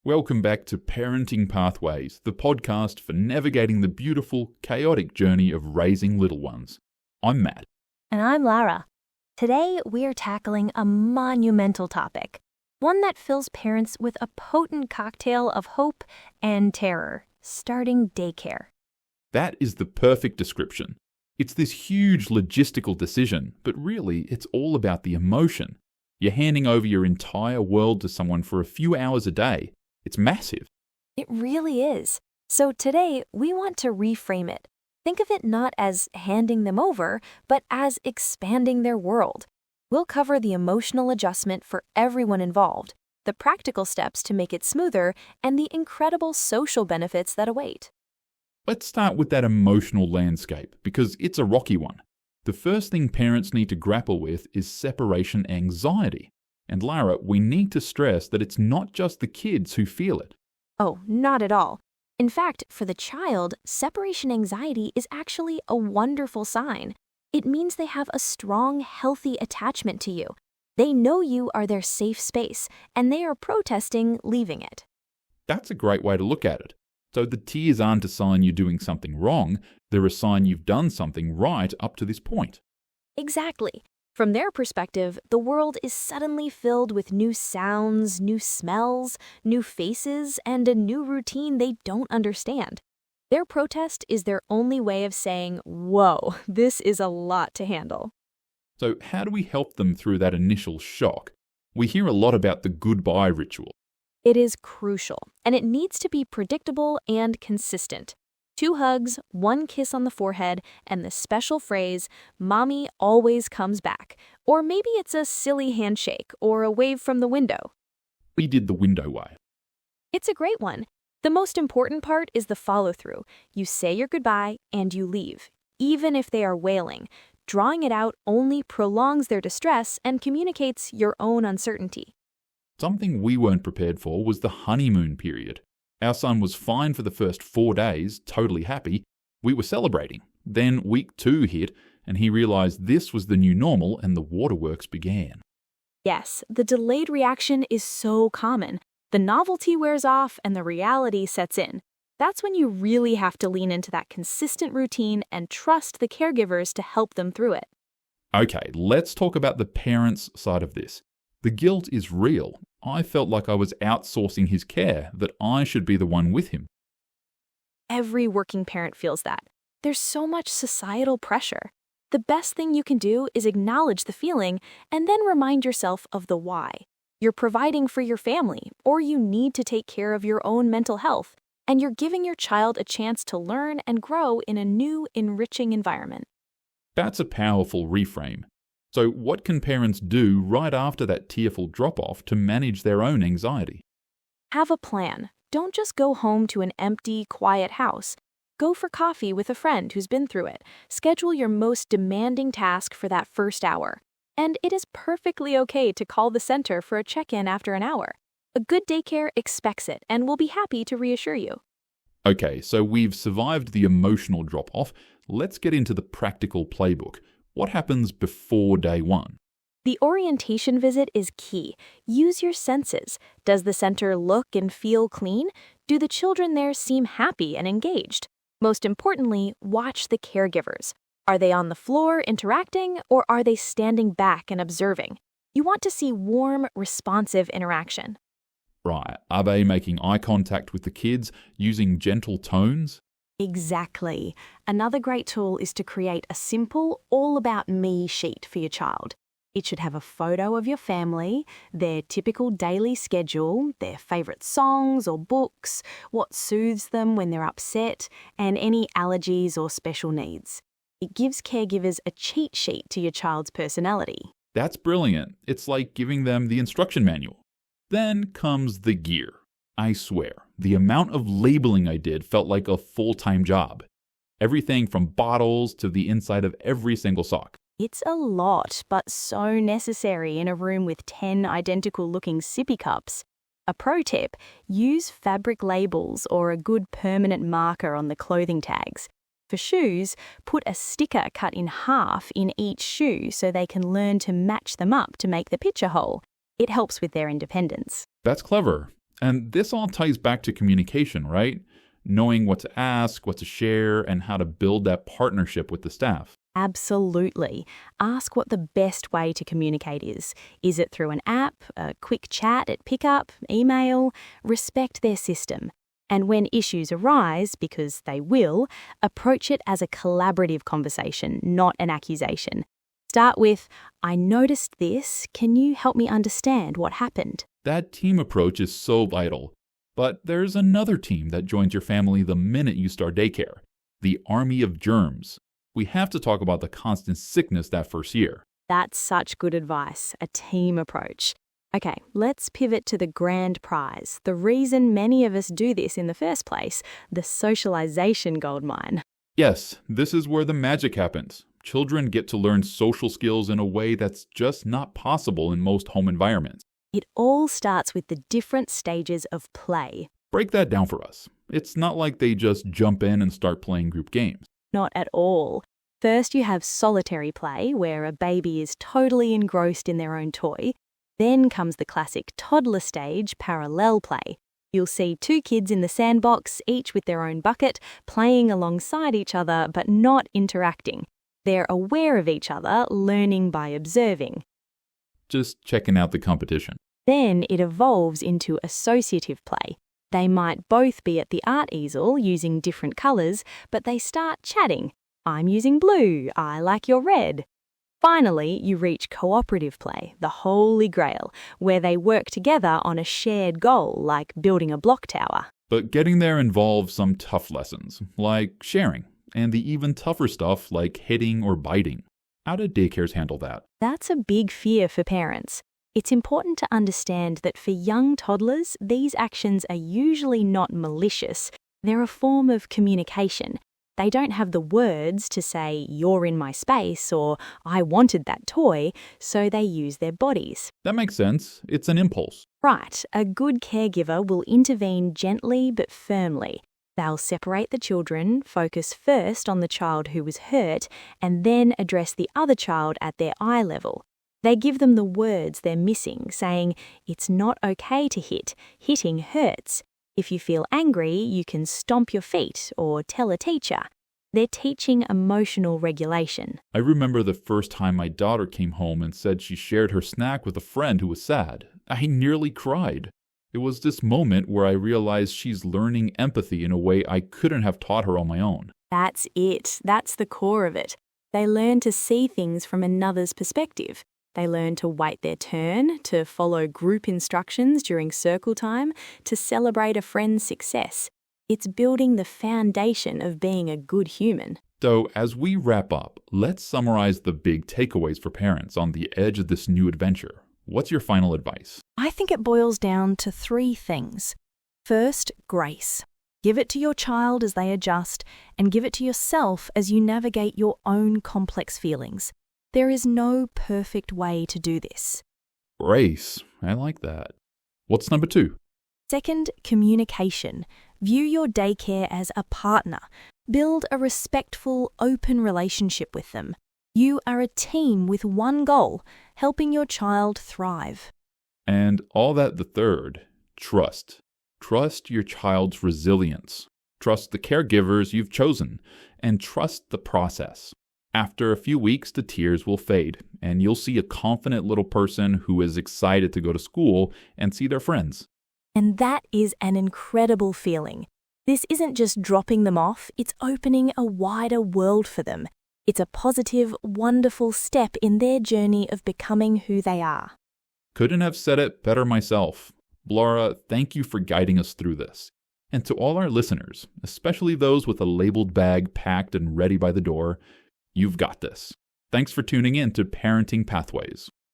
Welcome back to Parenting Pathways, the podcast for navigating the beautiful, chaotic journey of raising little ones. I'm Matt. And I'm Lara. Today, we're tackling a monumental topic, one that fills parents with a potent cocktail of hope and terror, starting daycare. That is the perfect description. It's this huge logistical decision, but really, it's all about the emotion. You're handing over your entire world to someone for a few hours a day. It's massive. It really is. So today, we want to reframe it. Think of it not as handing them over, but as expanding their world. We'll cover the emotional adjustment for everyone involved, the practical steps to make it smoother, and the incredible social benefits that await. Let's start with that emotional landscape, because it's a rocky one. The first thing parents need to grapple with is separation anxiety. And Lara, we need to stress that it's not just the kids who feel it. Oh, not at all. In fact, for the child, separation anxiety is actually a wonderful sign. It means they have a strong, healthy attachment to you. They know you are their safe space, and they are protesting leaving it. That's a great way to look at it. So the tears aren't a sign you're doing something wrong, they're a sign you've done something right up to this point. Exactly. From their perspective, the world is suddenly filled with new sounds, new smells, new faces, and a new routine they don't understand. Their protest is their only way of saying, whoa, this is a lot to handle. So how do we help them through that initial shock? We hear a lot about the goodbye ritual. It is crucial, and it needs to be predictable and consistent. 2 hugs, 1 kiss on the forehead, and the special phrase, "Mommy always comes back." Or maybe it's a silly handshake or a wave from the window. We did the window way. It's a great one. The most important part is the follow-through. You say your goodbye and you leave, even if they are wailing. Drawing it out only prolongs their distress and communicates your own uncertainty. Something we weren't prepared for was the honeymoon period. Our son was fine for the first 4 days, totally happy. We were celebrating. Then week 2 hit, and he realized this was the new normal and the waterworks began. Yes, the delayed reaction is so common. The novelty wears off and the reality sets in. That's when you really have to lean into that consistent routine and trust the caregivers to help them through it. Okay, let's talk about the parents' side of this. The guilt is real. I felt like I was outsourcing his care, that I should be the one with him. Every working parent feels that. There's so much societal pressure. The best thing you can do is acknowledge the feeling and then remind yourself of the why. You're providing for your family, or you need to take care of your own mental health, and you're giving your child a chance to learn and grow in a new, enriching environment. That's a powerful reframe. So what can parents do right after that tearful drop-off to manage their own anxiety? Have a plan. Don't just go home to an empty, quiet house. Go for coffee with a friend who's been through it. Schedule your most demanding task for that first hour. And it is perfectly okay to call the center for a check-in after an hour. A good daycare expects it and will be happy to reassure you. Okay, so we've survived the emotional drop-off. Let's get into the practical playbook. What happens before day 1? The orientation visit is key. Use your senses. Does the center look and feel clean? Do the children there seem happy and engaged? Most importantly, watch the caregivers. Are they on the floor interacting, or are they standing back and observing? You want to see warm, responsive interaction. Right. Are they making eye contact with the kids, using gentle tones? Exactly. Another great tool is to create a simple all-about-me sheet for your child. It should have a photo of your family, their typical daily schedule, their favourite songs or books, what soothes them when they're upset, and any allergies or special needs. It gives caregivers a cheat sheet to your child's personality. That's brilliant. It's like giving them the instruction manual. Then comes the gear. I swear, the amount of labeling I did felt like a full-time job. Everything from bottles to the inside of every single sock. It's a lot, but so necessary in a room with 10 identical-looking sippy cups. A pro tip, use fabric labels or a good permanent marker on the clothing tags. For shoes, put a sticker cut in half in each shoe so they can learn to match them up to make the picture whole. It helps with their independence. That's clever. And this all ties back to communication, right? Knowing what to ask, what to share, and how to build that partnership with the staff. Absolutely. Ask what the best way to communicate is. Is it through an app, a quick chat at pickup, email? Respect their system. And when issues arise, because they will, approach it as a collaborative conversation, not an accusation. Start with, I noticed this. Can you help me understand what happened? That team approach is so vital. But there's another team that joins your family the minute you start daycare, the army of germs. We have to talk about the constant sickness that first year. That's such good advice, a team approach. Okay, let's pivot to the grand prize, the reason many of us do this in the first place, the socialization goldmine. Yes, this is where the magic happens. Children get to learn social skills in a way that's just not possible in most home environments. It all starts with the different stages of play. Break that down for us. It's not like they just jump in and start playing group games. Not at all. First, you have solitary play, where a baby is totally engrossed in their own toy. Then comes the classic toddler stage, parallel play. You'll see two kids in the sandbox, each with their own bucket, playing alongside each other but not interacting. They're aware of each other, learning by observing. Just checking out the competition. Then it evolves into associative play. They might both be at the art easel using different colours, but they start chatting. I'm using blue, I like your red. Finally, you reach cooperative play, the holy grail, where they work together on a shared goal, like building a block tower. But getting there involves some tough lessons, like sharing, and the even tougher stuff like hitting or biting. How did daycares handle that? That's a big fear for parents. It's important to understand that for young toddlers, these actions are usually not malicious. They're a form of communication. They don't have the words to say, you're in my space, or I wanted that toy, so they use their bodies. That makes sense. It's an impulse. Right. A good caregiver will intervene gently but firmly. They'll separate the children, focus first on the child who was hurt, and then address the other child at their eye level. They give them the words they're missing, saying, it's not okay to hit. Hitting hurts. If you feel angry, you can stomp your feet or tell a teacher. They're teaching emotional regulation. I remember the first time my daughter came home and said she shared her snack with a friend who was sad. I nearly cried. It was this moment where I realized she's learning empathy in a way I couldn't have taught her on my own. That's it. That's the core of it. They learn to see things from another's perspective. They learn to wait their turn, to follow group instructions during circle time, to celebrate a friend's success. It's building the foundation of being a good human. So, as we wrap up, let's summarize the big takeaways for parents on the edge of this new adventure. What's your final advice? I think it boils down to 3 things. First, grace. Give it to your child as they adjust, and give it to yourself as you navigate your own complex feelings. There is no perfect way to do this. Grace. I like that. What's number 2? Second, communication. View your daycare as a partner. Build a respectful, open relationship with them. You are a team with one goal, helping your child thrive. And all that the third, trust. Trust your child's resilience. Trust the caregivers you've chosen, and trust the process. After a few weeks, the tears will fade, and you'll see a confident little person who is excited to go to school and see their friends. And that is an incredible feeling. This isn't just dropping them off, it's opening a wider world for them. It's a positive, wonderful step in their journey of becoming who they are. Couldn't have said it better myself. Laura, thank you for guiding us through this. And to all our listeners, especially those with a labeled bag packed and ready by the door, you've got this. Thanks for tuning in to Parenting Pathways.